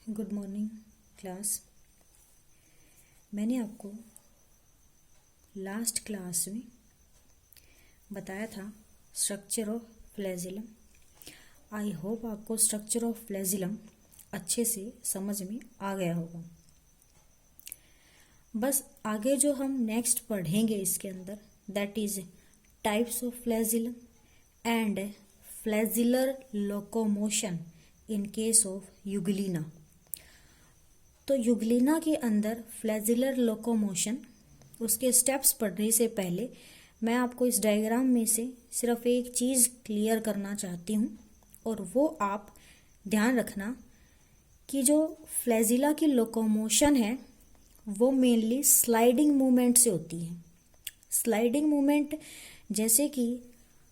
Good morning class. मैंने आपको last class में बताया था structure of flagellum. I hope आपको स्ट्रक्चर ऑफ फ्लैजिलम अच्छे से समझ में आ गया होगा। बस आगे जो हम नेक्स्ट पढ़ेंगे इसके अंदर that is types of flagellum and flagellar locomotion in case of Euglena. तो यूग्लिना के अंदर फ्लैजिलर लोकोमोशन उसके स्टेप्स पढ़ने से पहले मैं आपको इस डायग्राम में से सिर्फ एक चीज़ क्लियर करना चाहती हूँ, और वो आप ध्यान रखना कि जो फ्लैजिला की लोकोमोशन है वो मेनली स्लाइडिंग मूवमेंट से होती है। स्लाइडिंग मूवमेंट जैसे कि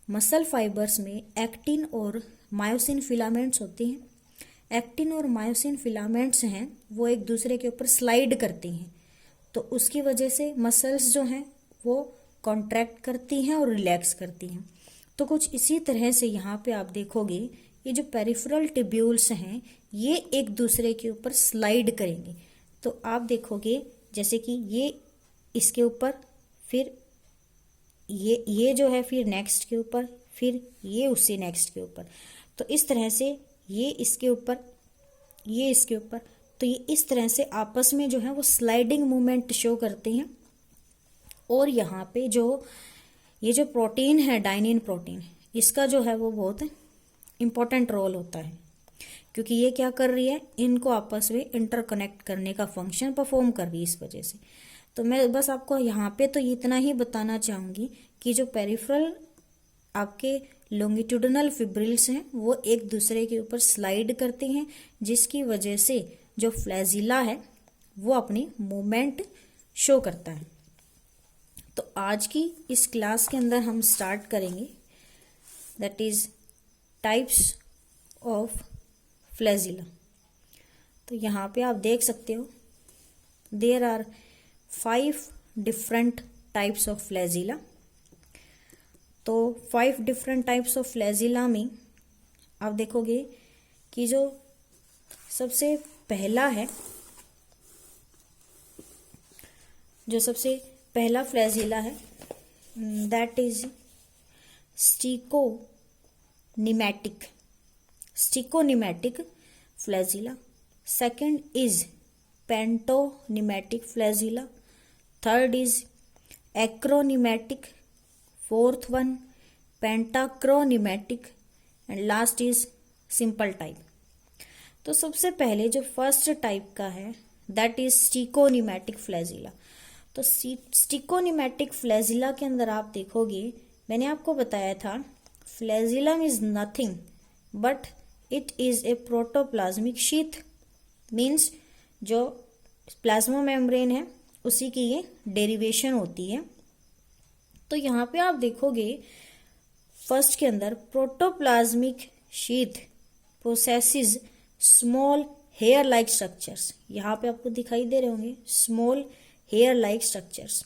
मसल फाइबर्स में एक्टिन और मायोसिन फिलामेंट्स होती हैं। एक्टिन और मायोसिन फिलामेंट्स हैं वो एक दूसरे के ऊपर स्लाइड करती हैं, तो उसकी वजह से मसल्स जो हैं वो कॉन्ट्रैक्ट करती हैं और रिलैक्स करती हैं। तो कुछ इसी तरह से यहाँ पे आप देखोगे ये जो पेरिफेरल टिब्यूल्स हैं ये एक दूसरे के ऊपर स्लाइड करेंगे। तो आप देखोगे जैसे कि ये इसके ऊपर, फिर ये जो है फिर नेक्स्ट के ऊपर, फिर ये उससे नेक्स्ट के ऊपर। तो इस तरह से ये इसके ऊपर, ये इसके ऊपर, तो ये इस तरह से आपस में जो है वो स्लाइडिंग मूवमेंट शो करते हैं। और यहाँ पे जो ये जो प्रोटीन है डाइनिन प्रोटीन, इसका जो है वो बहुत इम्पोर्टेंट रोल होता है, क्योंकि ये क्या कर रही है, इनको आपस में इंटरकनेक्ट करने का फंक्शन परफॉर्म कर रही है इस वजह से। तो मैं बस आपको यहाँ पे तो इतना ही बताना चाहूँगी कि जो पेरिफेरल आपके लॉन्गिट्यूडिनल फिब्रिल्स हैं वो एक दूसरे के ऊपर स्लाइड करते हैं, जिसकी वजह से जो फ्लैजिला है वो अपनी मूवमेंट शो करता है। तो आज की इस क्लास के अंदर हम स्टार्ट करेंगे that is types of flagella. तो यहाँ पे आप देख सकते हो there are 5 different types of flagella. तो 5 डिफरेंट टाइप्स ऑफ फ्लैजिला में आप देखोगे कि जो सबसे पहला है, जो सबसे पहला फ्लैजिला है that is stichonematic flagella. Second is pantonematic flagella. Third is acronematic. Fourth one pantacronematic and last is simple type. तो सबसे पहले जो फर्स्ट टाइप का है दैट इज स्टिकोनिमैटिक फ्लैजिला। तो स्टिकोनिमैटिक फ्लैजिला के अंदर आप देखोगे, मैंने आपको बताया था flagellum is nothing but it is a protoplasmic sheath, means जो प्लाज्मा मेम्ब्रेन है उसी की ये डेरिवेशन होती है। तो यहाँ पे आप देखोगे फर्स्ट के अंदर protoplasmic sheath processes small hair like structures. यहाँ पे आपको दिखाई दे रहे होंगे स्मॉल हेयर लाइक स्ट्रक्चर्स।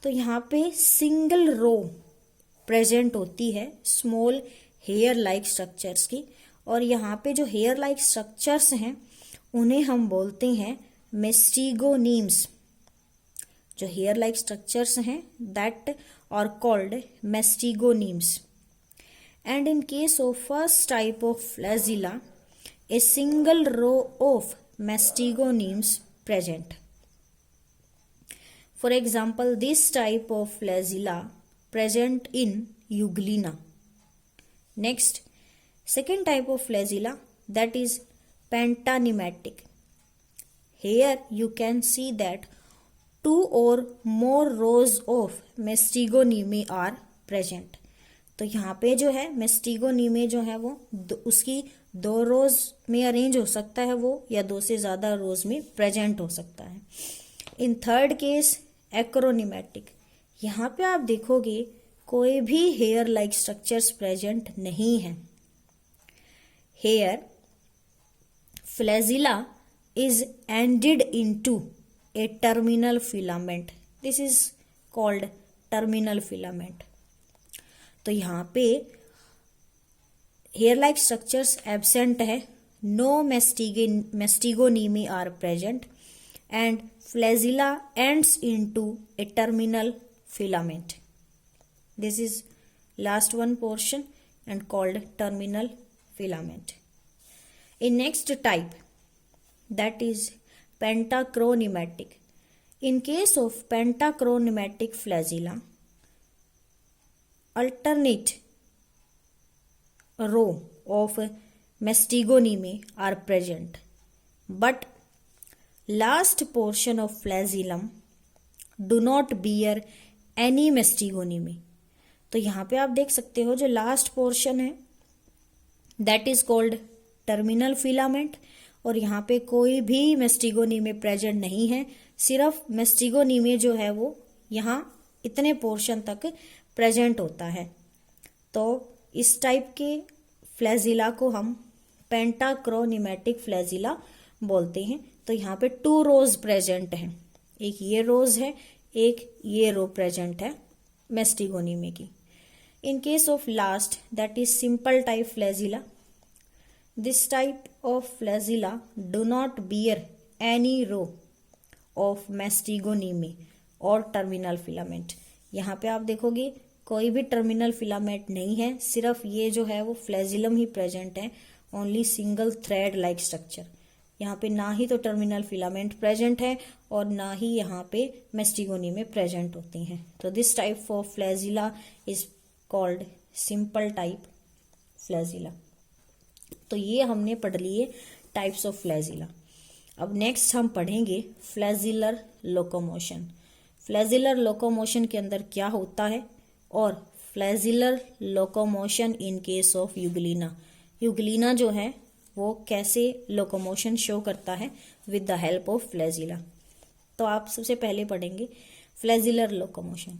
तो यहाँ पे सिंगल रो प्रेजेंट होती है स्मॉल हेयर लाइक स्ट्रक्चर्स की, और यहाँ पे जो हेयर लाइक स्ट्रक्चर्स हैं उन्हें हम बोलते हैं मेस्टिगोनीम्स। जो हेयर लाइक स्ट्रक्चर्स हैं that are called mastigonemes. And in case of first type of flagella a single row of mastigonemes present. For example, this type of flagella present in euglena. Next, second type of flagella that is pentanematic. Here you can see that 2 or more rows of mastigonimae are present. तो यहाँ पे जो है मेस्टिगोनीमे जो है वो उसकी 2 रोज में अरेंज हो सकता है वो, या 2 से ज़्यादा रोज में प्रेजेंट हो सकता है। इन थर्ड केस एक्रोनिमैटिक, यहाँ पे आप देखोगे कोई भी हेयर लाइक स्ट्रक्चर्स प्रेजेंट नहीं है। Here flagella is ended into a terminal filament. This is called terminal filament. तो यहाँ पे हेयर लाइक स्ट्रक्चर्स एब्सेंट है, no mastigonymi are present, and flagella ends into a terminal filament. This is last one portion and called terminal filament. In next type, that is pentachronematic. In case of pentachronematic flagella, alternate row of mastigonymi are present, but last portion of flagellum do not bear any mastigonymi. तो यहाँ पे आप देख सकते हो जो last portion है that is called terminal filament, और यहाँ पे कोई भी मेस्टिगोनीमे प्रेजेंट नहीं है, सिर्फ मेस्टिगोनीमे जो है वो यहाँ इतने पोर्शन तक प्रेजेंट होता है। तो इस टाइप के फ्लैजिला को हम पेंटाक्रोनिमेटिक फ्लैजिला बोलते हैं। तो यहाँ पे 2 रोज प्रेजेंट हैं, एक ये रोज है, एक ये रो प्रेजेंट है मेस्टिगोनीमे की। In case of last that is simple type flagella, this type of flagella do not bear any row of mastigoneme और टर्मिनल फिलामेंट। यहाँ पे आप देखोगे कोई भी टर्मिनल फिलामेंट नहीं है, सिर्फ ये जो है वो फ्लैजिलम ही प्रेजेंट है, only single thread like structure. यहाँ पे ना ही तो टर्मिनल फिलामेंट प्रेजेंट है और ना ही यहाँ पे मेस्टिगोनीमे प्रेजेंट होती हैं। तो this type of flagella is called simple type flagella. तो ये हमने पढ़ लिए टाइप्स ऑफ फ्लैजिला। अब नेक्स्ट हम पढ़ेंगे फ्लैजिलर लोकोमोशन। फ्लैजिलर लोकोमोशन के अंदर क्या होता है और flagellar locomotion in case of Euglena, Euglena जो है वो कैसे लोकोमोशन शो करता है with the help of flagella. तो आप सबसे पहले पढ़ेंगे flagellar locomotion.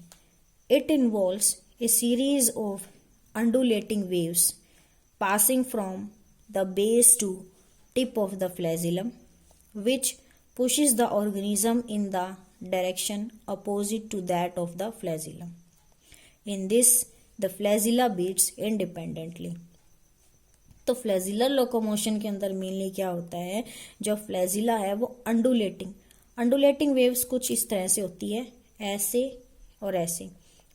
It involves A series of undulating waves passing from the base to tip of the flagellum, which pushes the organism in the direction opposite to that of the flagellum. In this, the flagella beats independently. तो flagellar locomotion के अंदर mainly क्या होता है, जो flagella है वो undulating waves कुछ इस तरह से होती है, ऐसे और ऐसे,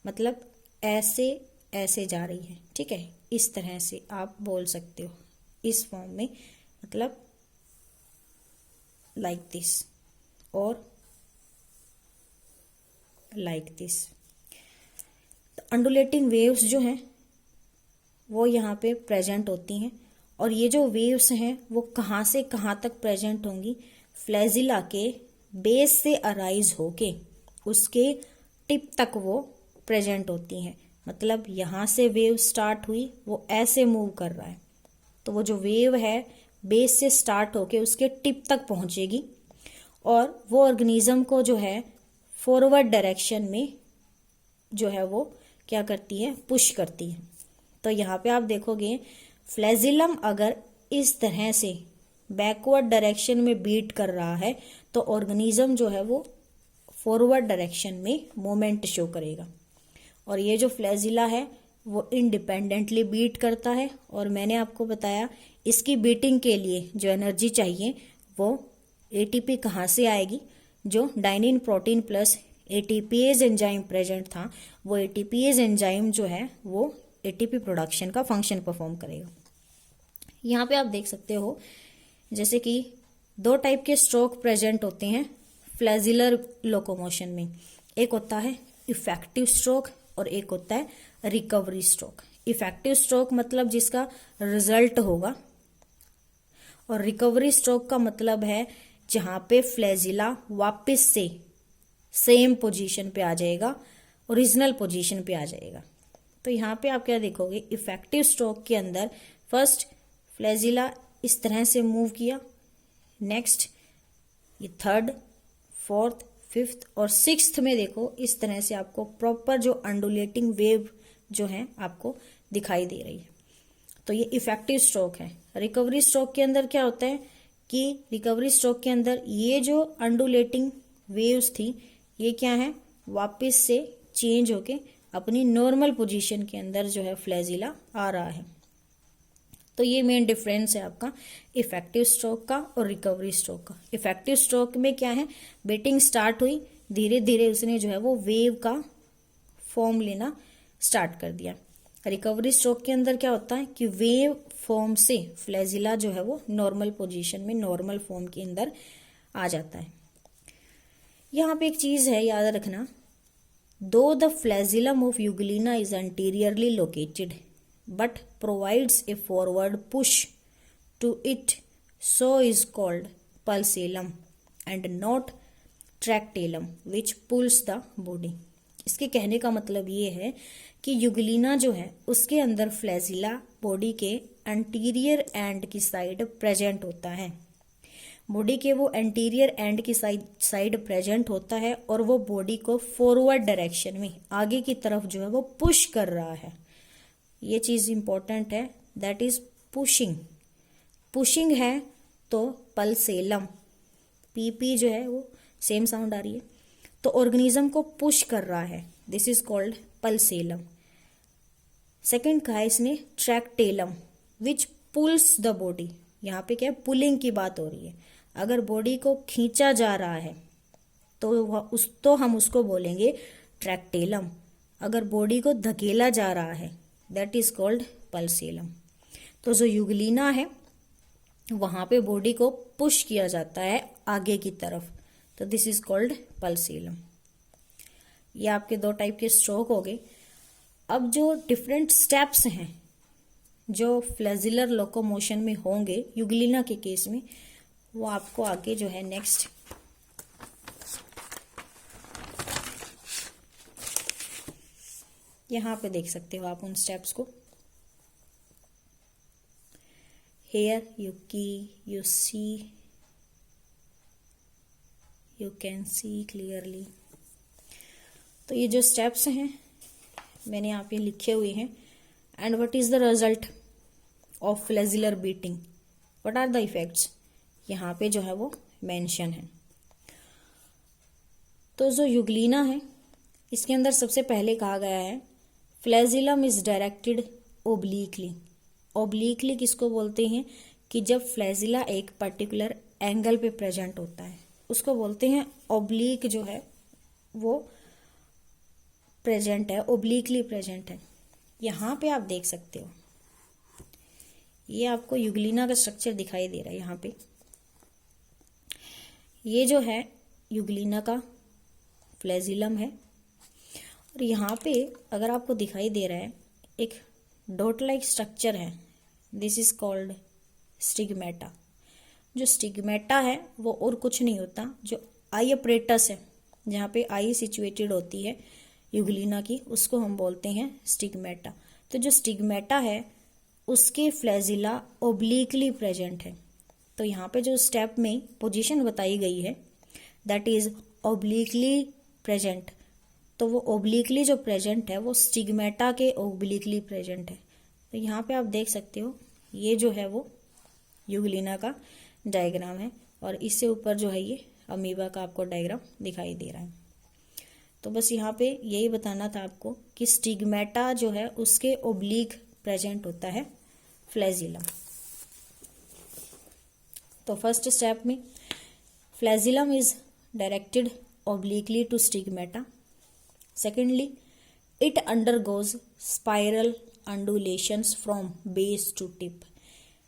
मतलब ऐसे ऐसे जा रही है, ठीक है, इस तरह से आप बोल सकते हो इस फॉर्म में, मतलब लाइक दिस और लाइक दिस। अंडुलेटिंग वेव्स जो हैं वो यहाँ पे प्रेजेंट होती हैं, और ये जो वेव्स हैं वो कहाँ से कहाँ तक प्रेजेंट होंगी, फ्लैजिला के बेस से अराइज होके उसके टिप तक वो प्रेजेंट होती हैं। मतलब यहाँ से वेव स्टार्ट हुई, वो ऐसे मूव कर रहा है, तो वो जो वेव है बेस से स्टार्ट होके उसके टिप तक पहुँचेगी और वो ऑर्गेनिज्म को जो है फॉरवर्ड डायरेक्शन में जो है वो क्या करती है, पुश करती है। तो यहाँ पे आप देखोगे फ्लैजिलम अगर इस तरह से बैकवर्ड डायरेक्शन में बीट कर रहा है तो ऑर्गेनिज्म जो है वो फॉरवर्ड डायरेक्शन में मोमेंट शो करेगा, और ये जो फ्लैजिला है वो इंडिपेंडेंटली बीट करता है। और मैंने आपको बताया इसकी बीटिंग के लिए जो एनर्जी चाहिए वो एटीपी कहाँ से आएगी, जो dynein protein plus ATPase enzyme present था, वो एटीपीएज एंजाइम जो है वो एटीपी प्रोडक्शन का फंक्शन परफॉर्म करेगा। यहाँ पे आप देख सकते हो जैसे कि 2 टाइप के स्ट्रोक प्रेजेंट होते हैं फ्लैजिलर लोकोमोशन में, एक होता है इफेक्टिव स्ट्रोक और एक होता है रिकवरी स्ट्रोक। इफेक्टिव स्ट्रोक मतलब जिसका रिजल्ट होगा, और रिकवरी स्ट्रोक का मतलब है जहां पे फ्लैजिला वापस से सेम पोजीशन पे आ जाएगा, ओरिजिनल पोजीशन पे आ जाएगा। तो यहाँ पे आप क्या देखोगे, इफेक्टिव स्ट्रोक के अंदर फर्स्ट फ्लैजिला इस तरह से मूव किया, नेक्स्ट ये 3rd, 4th, 5th और 6th में देखो इस तरह से आपको प्रॉपर जो अंडुलेटिंग वेव जो है आपको दिखाई दे रही है। तो ये इफेक्टिव स्ट्रोक है। रिकवरी स्ट्रोक के अंदर क्या होता है कि रिकवरी स्ट्रोक के अंदर ये जो अंडुलेटिंग वेव्स थी ये क्या है, वापस से चेंज होके अपनी नॉर्मल पोजीशन के अंदर जो है फ्लैजिला आ रहा है। तो ये मेन डिफरेंस है आपका इफेक्टिव स्ट्रोक का और रिकवरी स्ट्रोक का। इफेक्टिव स्ट्रोक में क्या है, बीटिंग स्टार्ट हुई, धीरे धीरे उसने जो है वो वेव का फॉर्म लेना स्टार्ट कर दिया। रिकवरी स्ट्रोक के अंदर क्या होता है कि वेव फॉर्म से फ्लैजिला जो है वो नॉर्मल पोजीशन में, नॉर्मल फॉर्म के अंदर आ जाता है। यहाँ पे एक चीज है याद रखना, दो the flagellum of Euglena is anteriorly located but provides a forward push to it, so is called pulsellum and not tractellum which pulls the body। इसके कहने का मतलब ये है कि यूग्लिना जो है उसके अंदर फ्लैजिला बॉडी के एंटीरियर एंड की साइड प्रेजेंट होता है, बॉडी के वो एंटीरियर एंड की साइड प्रेजेंट होता है और वो बॉडी को फॉरवर्ड डायरेक्शन में, आगे की तरफ जो है वो पुश कर रहा है। ये चीज इंपॉर्टेंट है, दैट इज पुशिंग। पुशिंग है तो पल्सेलम, पीपी जो है वो सेम साउंड आ रही है, तो ऑर्गेनिज्म को पुश कर रहा है, दिस इज कॉल्ड पल्सेलम। सेकंड कहा इसने ट्रैक्टेलम विच पुल्स द बॉडी। यहाँ पे क्या है, पुलिंग की बात हो रही है। अगर बॉडी को खींचा जा रहा है तो हम उसको बोलेंगे ट्रैक्टेलम। अगर बॉडी को धकेला जा रहा है दैट इज कॉल्ड पल्सेलम। तो जो यूग्लिना है वहां पे बॉडी को पुश किया जाता है आगे की तरफ, तो दिस इज कॉल्ड पल्सेलम। ये आपके दो टाइप के स्ट्रोक हो गए। अब जो डिफरेंट स्टेप्स हैं जो फ्लैजिलर लोकोमोशन में होंगे यूग्लिना के केस में, वो आपको आगे जो है नेक्स्ट यहां पे देख सकते हो आप उन स्टेप्स को। Here you see, you can see clearly. तो ये जो स्टेप्स हैं मैंने यहाँ पे लिखे हुए हैं। And what is the result of flagellar beating, what are the effects, यहाँ पे जो है वो मेंशन है। तो जो यूग्लिना है इसके अंदर सबसे पहले कहा गया है flagellum is directed obliquely. Obliquely किसको बोलते हैं कि जब फ्लैजिला एक पर्टिकुलर एंगल पे प्रेजेंट होता है उसको बोलते हैं ओब्लिक, जो है वो प्रेजेंट है, ओब्लिकली प्रेजेंट है। यहाँ पे आप देख सकते हो ये आपको यूग्लिना का स्ट्रक्चर दिखाई दे रहा है। यहाँ पे ये जो है यूग्लिना का फ्लैजिलम है और यहाँ पे अगर आपको दिखाई दे रहा है एक डॉट लाइक स्ट्रक्चर है, दिस इज कॉल्ड स्टिग्मेटा। जो स्टिग्मेटा है वो और कुछ नहीं होता, जो आई अपरेटस है जहाँ पे आई सिचुएटेड होती है यूग्लिना की, उसको हम बोलते हैं स्टिग्मेटा। तो जो स्टिग्मेटा है उसके फ्लैजिला ओब्लिकली प्रेजेंट है। तो यहाँ पे जो स्टेप में पोजीशन बताई गई है दैट इज ओब्लिकली प्रेजेंट, तो वो ओब्लिकली जो प्रेजेंट है वो स्टिग्मेटा के ओब्लिकली प्रेजेंट है। तो यहाँ पे आप देख सकते हो ये जो है वो यूग्लिना का डायग्राम है और इससे ऊपर जो है ये अमीबा का आपको डायग्राम दिखाई दे रहा है। तो बस यहाँ पे यही बताना था आपको कि स्टिग्मेटा जो है उसके ओब्लिक प्रेजेंट होता है फ्लैजिलम। तो फर्स्ट स्टेप में flagellum is directed obliquely to stigmata. Secondly, it undergoes spiral undulations from base to tip.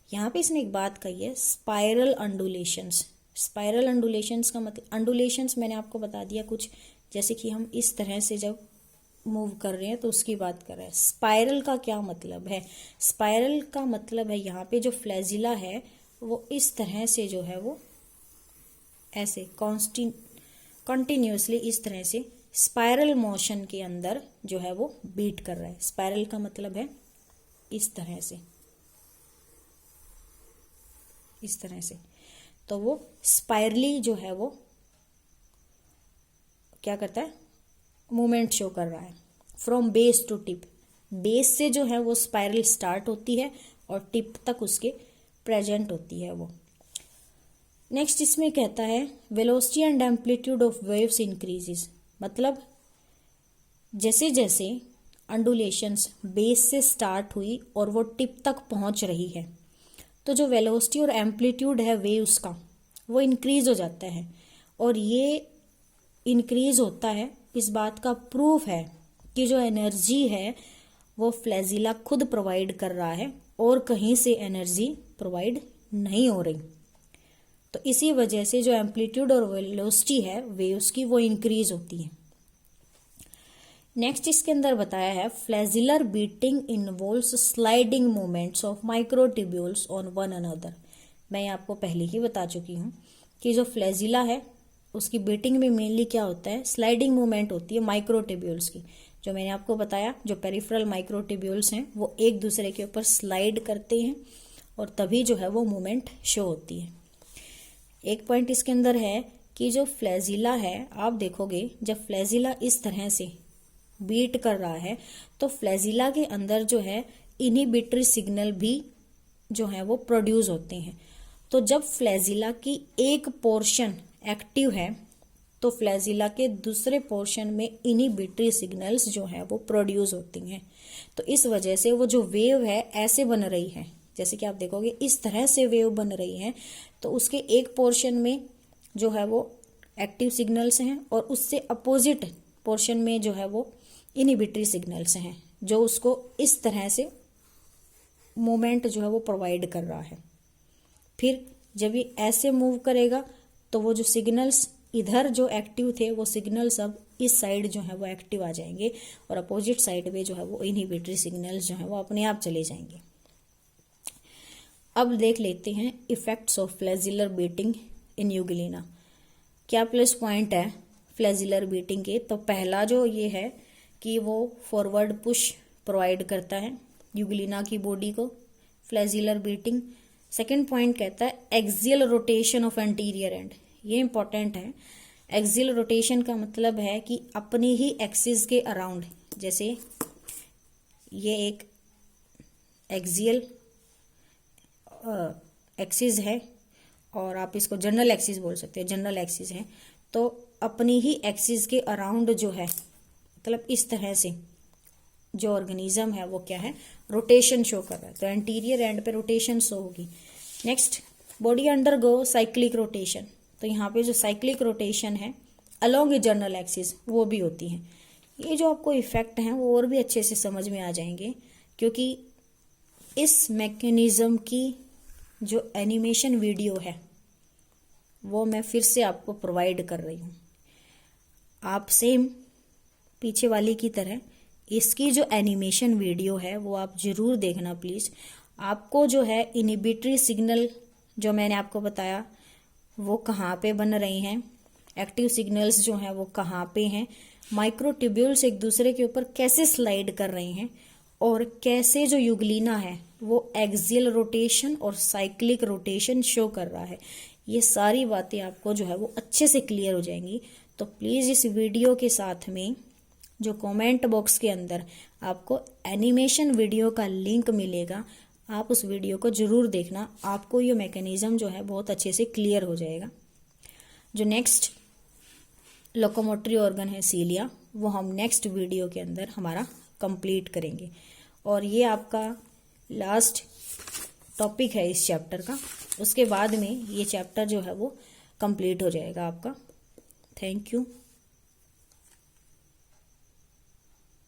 यहाँ पे इसने एक बात कही है स्पाइरल अंडुलेशंस। स्पाइरल अंडुलेशंस का मतलब, अंडुलेशंस मैंने आपको बता दिया कुछ, जैसे कि हम इस तरह से जब मूव कर रहे हैं तो उसकी बात कर रहे हैं। स्पाइरल का क्या मतलब है, स्पाइरल का मतलब है यहाँ पे जो फ्लैजिला है वो इस तरह से जो है वो ऐसे कंटिन्यूसली इस तरह से स्पाइरल मोशन के अंदर जो है वो बीट कर रहा है। स्पाइरल का मतलब है इस तरह से, इस तरह से। तो वो स्पाइरली जो है वो क्या करता है, मूवमेंट शो कर रहा है from base to tip. Base से जो है वो स्पाइरल स्टार्ट होती है और टिप तक उसके प्रेजेंट होती है वो। नेक्स्ट इसमें कहता है velocity and amplitude of waves increases, मतलब जैसे जैसे अंडुलेशंस बेस से स्टार्ट हुई और वो टिप तक पहुंच रही है, तो जो वेलोसिटी और एम्पलीट्यूड है वेव्स का वो इंक्रीज हो जाता है। और ये इंक्रीज होता है, इस बात का प्रूफ है कि जो एनर्जी है वो फ्लैजिला खुद प्रोवाइड कर रहा है और कहीं से एनर्जी प्रोवाइड नहीं हो रही। तो इसी वजह से जो एम्पलीट्यूड और वेलोसिटी है वेव्स की वो इंक्रीज होती है। नेक्स्ट इसके अंदर बताया है flagellar beating involves sliding movements of microtubules on one another. मैं आपको पहले ही बता चुकी हूँ कि जो फ्लैजिला है उसकी बीटिंग में मेनली क्या होता है, स्लाइडिंग मूवमेंट होती है माइक्रोट्यूब्यूल्स की। जो मैंने आपको बताया जो पेरिफेरल माइक्रोट्यूब्यूल्स हैं वो एक दूसरे के ऊपर स्लाइड करते हैं और तभी जो है वो मूवमेंट शो होती है। एक पॉइंट इसके अंदर है कि जो फ्लैजिला है, आप देखोगे जब फ्लैजिला इस तरह से बीट कर रहा है तो फ्लैजिला के अंदर जो है इनहिबिटरी सिग्नल भी जो है वो प्रोड्यूस होते हैं। तो जब फ्लैजिला की एक पोर्शन एक्टिव है तो फ्लैजिला के दूसरे पोर्शन में इनहिबिटरी सिग्नल्स जो है वो प्रोड्यूस होती हैं। तो इस वजह से वो जो वेव है ऐसे बन रही है, जैसे कि आप देखोगे इस तरह से वेव बन रही है, तो उसके एक पोर्शन में जो है वो एक्टिव सिग्नल्स हैं और उससे अपोजिट पोर्शन में जो है वो इनहिबिटरी सिग्नल्स हैं जो उसको इस तरह से मूवमेंट जो है वो प्रोवाइड कर रहा है। फिर जब ये ऐसे मूव करेगा तो वो जो सिग्नल्स इधर जो एक्टिव थे वो सिग्नल्स अब इस साइड जो है वो एक्टिव आ जाएंगे और अपोजिट साइड में जो है वो इनहिबिटरी सिग्नल्स जो है वो अपने आप चले जाएंगे। अब देख लेते हैं effects of flagellar beating in Euglena. क्या प्लस पॉइंट है फ्लैजिलर बीटिंग के? तो पहला जो ये है कि वो फॉरवर्ड पुश प्रोवाइड करता है यूग्लिना की बॉडी को, फ्लैजिलर बीटिंग। सेकेंड पॉइंट कहता है axial rotation of anterior and. ये इंपॉर्टेंट है। एक्सियल रोटेशन का मतलब है कि अपने ही एक्सिस के अराउंड, जैसे ये एक एक्सियल एक्सिस है और आप इसको जनरल एक्सिस बोल सकते हैं, जनरल एक्सिस है, तो अपनी ही एक्सिस के अराउंड जो है मतलब इस तरह से जो ऑर्गेनिज्म है वो क्या है, रोटेशन शो कर रहा है। तो एंटीरियर एंड पे रोटेशन शो होगी। Next body undergo cyclic rotation. तो यहाँ पे जो साइक्लिक रोटेशन है अलोंग ए जनरल एक्सिस वो भी होती है। ये जो आपको इफेक्ट हैं वो और भी अच्छे से समझ में आ जाएंगे क्योंकि इस मैकेनिज्म की जो एनिमेशन वीडियो है वो मैं फिर से आपको प्रोवाइड कर रही हूँ। आप सेम पीछे वाली की तरह इसकी जो एनिमेशन वीडियो है वो आप जरूर देखना प्लीज़। आपको जो है इनहिबिटरी सिग्नल जो मैंने आपको बताया वो कहाँ पे बन रही हैं, एक्टिव सिग्नल्स जो हैं वो कहाँ पे हैं, माइक्रोट्यूब्यूल्स एक दूसरे के ऊपर कैसे स्लाइड कर रहे हैं और कैसे जो यूग्लिना है वो एक्सियल रोटेशन और साइक्लिक रोटेशन शो कर रहा है। ये सारी बातें आपको जो है वो अच्छे से क्लियर हो जाएंगी। तो प्लीज़ इस वीडियो के साथ में जो कमेंट बॉक्स के अंदर आपको एनिमेशन वीडियो का लिंक मिलेगा, आप उस वीडियो को जरूर देखना। आपको ये मैकेनिज्म जो है बहुत अच्छे से क्लियर हो जाएगा। जो नेक्स्ट लोकोमोटरी ऑर्गन है सीलिया, वो हम नेक्स्ट वीडियो के अंदर हमारा कंप्लीट करेंगे और ये आपका लास्ट टॉपिक है इस चैप्टर का। उसके बाद में ये चैप्टर जो है वो कंप्लीट हो जाएगा आपका। Thank you.